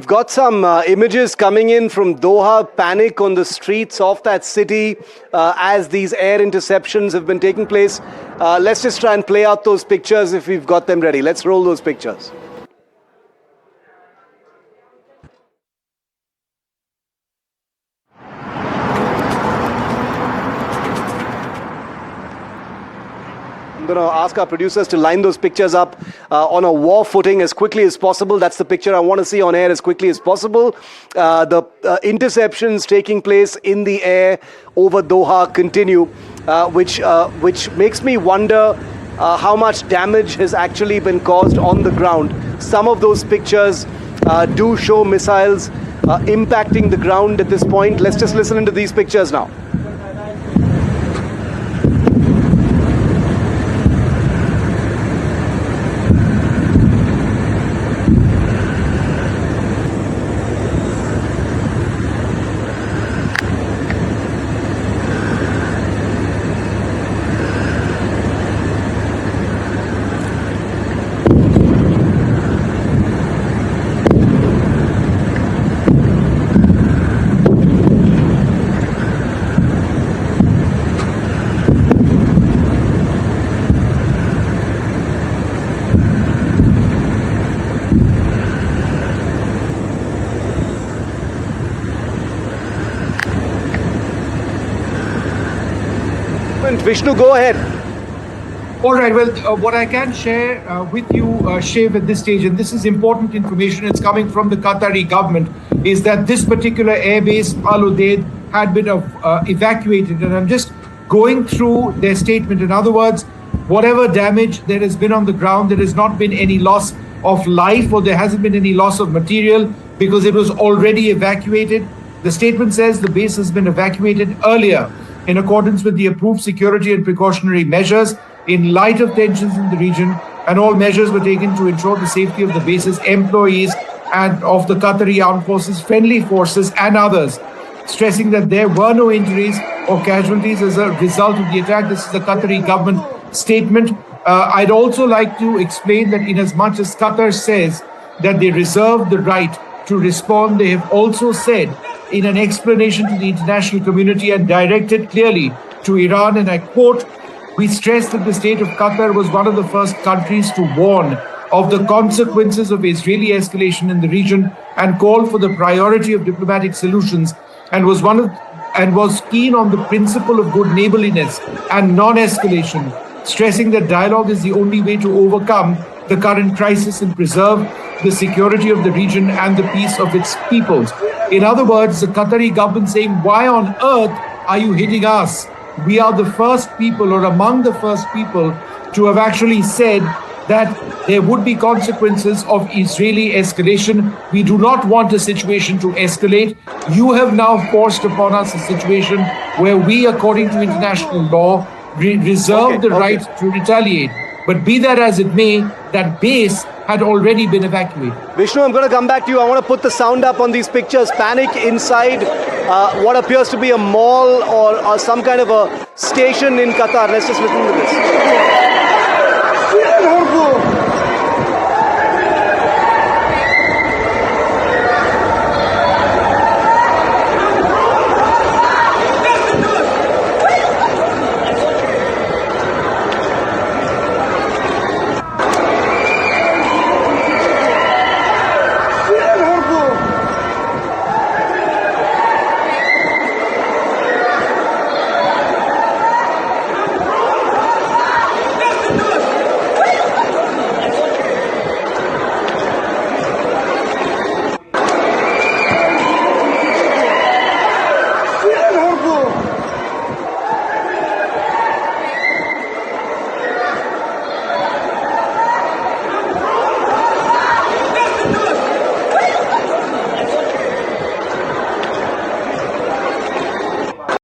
We've got some images coming in from Doha, panic on the streets of that city as these air interceptions have been taking place. Let's just try and play out those pictures if we've got them ready. Let's roll those pictures. I'm going to ask our producers to line those pictures up on a war footing as quickly as possible. That's the picture I want to see on air as quickly as possible. The interceptions taking place in the air over Doha continue, which makes me wonder how much damage has actually been caused on the ground. Some of those pictures do show missiles impacting the ground at this point. Let's just listen into these pictures now. Vishnu, go ahead. All right, well, what I can share with you, Shiv, at this stage, and this is important information, it's coming from the Qatari government, is that this particular airbase, Al Udeid, had been evacuated. And I'm just going through their statement. In other words, whatever damage there has been on the ground, there has not been any loss of life, or there hasn't been any loss of material because it was already evacuated. The statement says the base has been evacuated earlier in accordance with the approved security and precautionary measures in light of tensions in the region, and all measures were taken to ensure the safety of the base's employees and of the Qatari Armed Forces, friendly forces and others, stressing that there were no injuries or casualties as a result of the attack. This is the Qatari government statement. I'd also like to explain that in as much as Qatar says that they reserve the right to respond, they have also said in an explanation to the international community and directed clearly to Iran, and I quote, "We stress that the state of Qatar was one of the first countries to warn of the consequences of Israeli escalation in the region and called for the priority of diplomatic solutions, and was keen on the principle of good neighborliness and non-escalation, stressing that dialogue is the only way to overcome the current crisis and preserve the security of the region and the peace of its peoples." In other words, the Qatari government saying, why on earth are you hitting us? We are the first people, or among the first people, to have actually said that there would be consequences of Israeli escalation. We do not want a situation to escalate. You have now forced upon us a situation where we, according to international law, reserve the right to retaliate. But be that as it may, that base had already been evacuated. Vishnu, I'm going to come back to you. I want to put the sound up on these pictures. Panic inside what appears to be a mall or some kind of a station in Qatar. Let's just listen to this.